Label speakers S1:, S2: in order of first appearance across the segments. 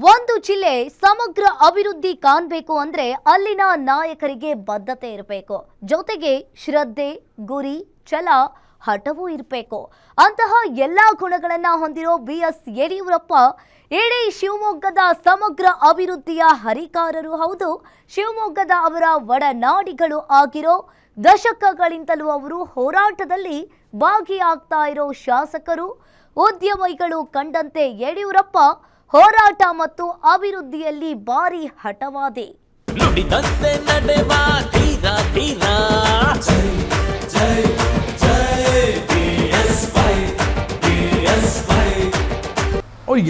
S1: ಒಂದು ಜಿಲ್ಲೆ ಸಮಗ್ರ ಅಭಿವೃದ್ಧಿ ಕಾಣಬೇಕು ಅಂದ್ರೆ ಅಲ್ಲಿನ ನಾಯಕರಿಗೆ ಬದ್ಧತೆ ಇರಬೇಕು, ಜೊತೆಗೆ ಶ್ರದ್ಧೆ, ಗುರಿ, ಛಲ, ಹಠವೂ ಇರಬೇಕು. ಅಂತಹ ಎಲ್ಲಾ ಗುಣಗಳನ್ನ ಹೊಂದಿರೋ ಬಿಎಸ್ ಯಡಿಯೂರಪ್ಪ ಇಡೀ ಶಿವಮೊಗ್ಗದ ಸಮಗ್ರ ಅಭಿವೃದ್ಧಿಯ ಹರಿಕಾರರು ಹೌದು. ಶಿವಮೊಗ್ಗದ ಅವರ ಒಡನಾಡಿಗಳು ಆಗಿರೋ ದಶಕಗಳಿಂದಲೂ ಅವರು ಹೋರಾಟದಲ್ಲಿ ಭಾಗಿಯಾಗ್ತಾ ಇರೋ ಶಾಸಕರು, ಉದ್ಯಮಿಗಳು ಕಂಡಂತೆ ಯಡಿಯೂರಪ್ಪ ಹೋರಾಟ ಮತ್ತು ಅಭಿವೃದ್ಧಿಯಲ್ಲಿ ಭಾರಿ ಹಠವಾದಿ.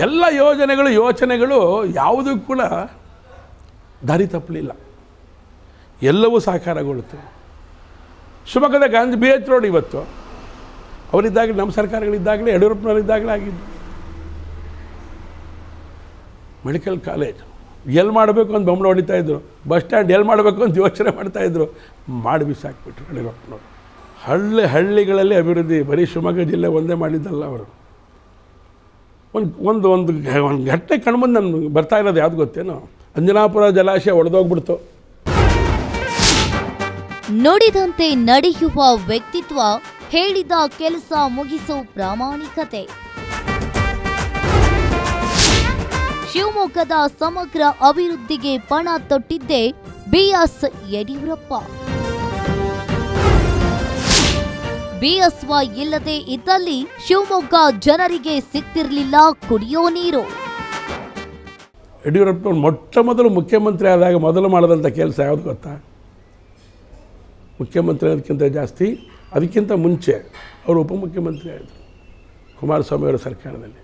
S2: ಎಲ್ಲ ಯೋಚನೆಗಳು ಯಾವುದೂ ಕೂಡ ದಾರಿ ತಪ್ಪಲಿಲ್ಲ, ಎಲ್ಲವೂ ಸಾಕಾರಗೊಳ್ಳುತ್ತೆ. ಶಿವಮೊಗ್ಗದ ಗಾಂಧಿ BH ರೋಡ್ ಇವತ್ತು ಅವರಿದ್ದಾಗಲೇ, ನಮ್ಮ ಸರ್ಕಾರಗಳಿದ್ದಾಗಲೇ, ಯಡಿಯೂರಪ್ಪನವರಿದ್ದಾಗಲೇ ಆಗಿದ್ದು. ಮೆಡಿಕಲ್ ಕಾಲೇಜ್ ಎಲ್ಲಿ ಮಾಡಬೇಕು ಅಂತ ಬೊಮ್ಮೆ ಹೊಡಿತಾ ಇದ್ರು, ಬಸ್ ಸ್ಟ್ಯಾಂಡ್ ಎಲ್ಲಿ ಮಾಡಬೇಕು ಅಂತ ಯೋಚನೆ ಮಾಡ್ತಾಯಿದ್ರು, ಮಾಡಿ ಬಿಸಾಕ್ಬಿಟ್ರು ಯಡಿಯೂರಪ್ಪನವರು. ಹಳ್ಳಿಗಳಲ್ಲಿ ಅಭಿವೃದ್ಧಿ ಬರೀ ಶಿವಮೊಗ್ಗ ಜಿಲ್ಲೆ ಒಂದೇ ಮಾಡಿದ್ದಲ್ಲ ಅವರು. ಒಂದು ಘಟನೆ ಕಣ್ಮಂದು ನಮ್ಗೆ ಬರ್ತಾ ಇರೋದು ಯಾವ್ದು ಗೊತ್ತೇನೋ, ಅಂಜನಾಪುರ ಜಲಾಶಯ ಒಡೆದೋಗ್ಬಿಡ್ತು.
S1: ನುಡಿದಂತೆ ನಡೆಯುವ ವ್ಯಕ್ತಿತ್ವ, ಹೇಳಿದ ಕೆಲಸ ಮುಗಿಸೋ ಪ್ರಾಮಾಣಿಕತೆ. ಶಿವಮೊಗ್ಗದ ಸಮಗ್ರ ಅಭಿವೃದ್ಧಿಗೆ ಪಣ ತೊಟ್ಟಿದ್ದೇ ಬಿಎಸ್ ಯಡಿಯೂರಪ್ಪ. ಬಿಎಸ್ವೈ ಇಲ್ಲದೆ ಇದ್ದಲ್ಲಿ ಶಿವಮೊಗ್ಗ ಜನರಿಗೆ ಸಿಗ್ತಿರ್ಲಿಲ್ಲ ಕುಡಿಯೋ ನೀರು.
S2: ಯಡಿಯೂರಪ್ಪ ಮೊಟ್ಟ ಮೊದಲು ಮುಖ್ಯಮಂತ್ರಿ ಆದಾಗ ಮೊದಲು ಮಾಡಿದಂಥ ಕೆಲಸ ಯಾವುದು ಗೊತ್ತಾ? ಮುಖ್ಯಮಂತ್ರಿ ಅದಕ್ಕಿಂತ ಜಾಸ್ತಿ, ಅದಕ್ಕಿಂತ ಮುಂಚೆ ಅವರು ಉಪಮುಖ್ಯಮಂತ್ರಿ ಆಯಿತು ಕುಮಾರಸ್ವಾಮಿ ಅವರ ಸರ್ಕಾರದಲ್ಲಿ,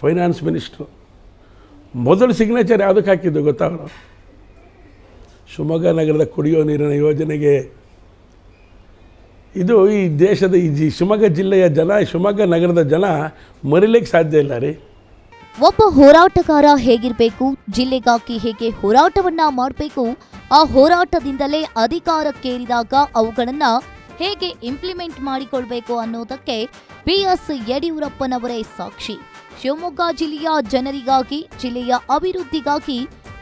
S2: ಫೈನಾನ್ಸ್ ಮಿನಿಸ್ಟ್ರು. ಮೊದಲು ಸಿಗ್ನೇಚರ್ ಯಾವುದಕ್ಕೆ ಹಾಕಿದ್ದು ಗೊತ್ತಾ? ಅವರು ಶಿವಮೊಗ್ಗ ನಗರದ ಕುಡಿಯೋ ನೀರಿನ ಯೋಜನೆಗೆ. ಇದು ಈ ದೇಶದ ಈ ಶಿವಮೊಗ್ಗ ಜಿಲ್ಲೆಯ ಜನ, ಶಿವಮೊಗ್ಗ ನಗರದ ಜನ ಮರಿಲಿಕ್ಕೆ ಸಾಧ್ಯ ಇಲ್ಲ ರೀ.
S1: ಒಬ್ಬ ಹೋರಾಟಗಾರ ಹೇಗಿರಬೇಕು, ಜಿಲ್ಲೆಗಾಗಿ ಹೇಗೆ ಹೋರಾಟವನ್ನ ಮಾಡಬೇಕು, ಆ ಹೋರಾಟದಿಂದಲೇ ಅಧಿಕಾರಕ್ಕೇರಿದಾಗ ಅವುಗಳನ್ನ ಹೇಗೆ ಇಂಪ್ಲಿಮೆಂಟ್ ಮಾಡಿಕೊಳ್ಬೇಕು ಅನ್ನೋದಕ್ಕೆ ಬಿಎಸ್ ಯಡಿಯೂರಪ್ಪನವರೇ ಸಾಕ್ಷಿ. ಶಿವಮೊಗ್ಗ ಜಿಲ್ಲೆಯ ಜನರಿಗಾಗಿ, ಜಿಲ್ಲೆಯ ಅಭಿವೃದ್ಧಿಗಾಗಿ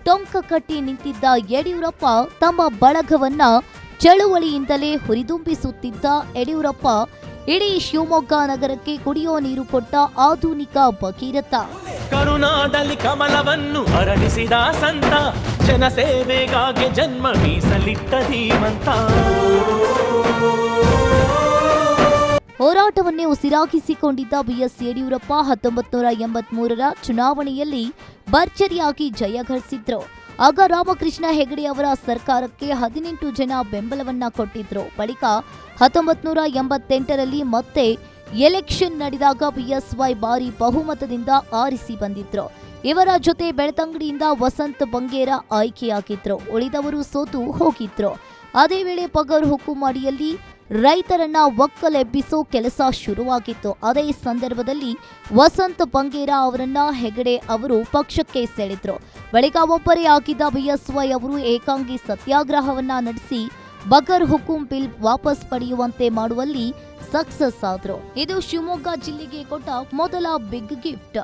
S1: ಟೊಂಕ ಕಟ್ಟಿ ನಿಂತಿದ್ದ ಯಡಿಯೂರಪ್ಪ ತಮ್ಮ ಬಳಗವನ್ನ ಚಳುವಳಿಯಿಂದಲೇ ಹುರಿದುಂಬಿಸುತ್ತಿದ್ದ ಯಡಿಯೂರಪ್ಪ ಇಡೀ ಶಿವಮೊಗ್ಗ ನಗರಕ್ಕೆ ಕುಡಿಯೋ ನೀರು ಕೊಟ್ಟ ಆಧುನಿಕ ಭಗೀರಥ.
S3: ಕರುನಾಡಲ್ಲಿ ಕಮಲವನ್ನು ಅರಳಿಸಿದ ಸಂತ, ಜನಸೇವೆಗಾಗಿ ಜನ್ಮ ಮೀಸಲಿಟ್ಟ ಧೀಮಂತ.
S1: ಹೋರಾಟವನ್ನೇ ಉಸಿರಾಗಿಸಿಕೊಂಡಿದ್ದ ಬಿಎಸ್ ಯಡಿಯೂರಪ್ಪ 1983ರ ಚುನಾವಣೆಯಲ್ಲಿ ಭರ್ಜರಿಯಾಗಿ ಜಯಗಳಿಸಿದ್ರು. ಆಗ ರಾಮಕೃಷ್ಣ ಹೆಗಡೆ ಅವರ ಸರ್ಕಾರಕ್ಕೆ 18 ಜನ ಬೆಂಬಲವನ್ನ ಕೊಟ್ಟಿದ್ರು. ಬಳಿಕ 1988ರಲ್ಲಿ ಮತ್ತೆ ಎಲೆಕ್ಷನ್ ನಡೆದಾಗ ಬಿಎಸ್ವೈ ಭಾರಿ ಬಹುಮತದಿಂದ ಆರಿಸಿ ಬಂದಿದ್ರು. ಇವರ ಜೊತೆ ಬೆಳ್ತಂಗಡಿಯಿಂದ ವಸಂತ್ ಬಂಗೇರ ಆಯ್ಕೆಯಾಗಿದ್ರು. ಉಳಿದವರು ಸೋತು ಹೋಗಿದ್ರು. ಅದೇ ವೇಳೆ ಪಗರ್ ಹುಕುಂ ಅಡಿಯಲ್ಲಿ ರೈತರನ್ನ ಒಕ್ಕಲೆಬ್ಬಿಸೋ ಕೆಲಸ ಶುರುವಾಗಿತ್ತು. ಅದೇ ಸಂದರ್ಭದಲ್ಲಿ ವಸಂತ್ ಬಂಗೇರ ಅವರನ್ನ ಹೆಗಡೆ ಅವರು ಪಕ್ಷಕ್ಕೆ ಸೆಳೆದ್ರು. ಬಳಿಕ ಒಬ್ಬರೇ ಆಗಿದ್ದ ಬಿಎಸ್ವೈ ಅವರು ಏಕಾಂಗಿ ಸತ್ಯಾಗ್ರಹವನ್ನ ನಡೆಸಿ ಬಗರ್ ಹುಕುಂ ಬಿಲ್ ವಾಪಸ್ ಪಡೆಯುವಂತೆ ಮಾಡುವಲ್ಲಿ ಸಕ್ಸಸ್ ಆದ್ರು. ಇದು ಶಿವಮೊಗ್ಗ ಜಿಲ್ಲೆಗೆ ಕೊಟ್ಟ ಮೊದಲ ಬಿಗ್ ಗಿಫ್ಟ್.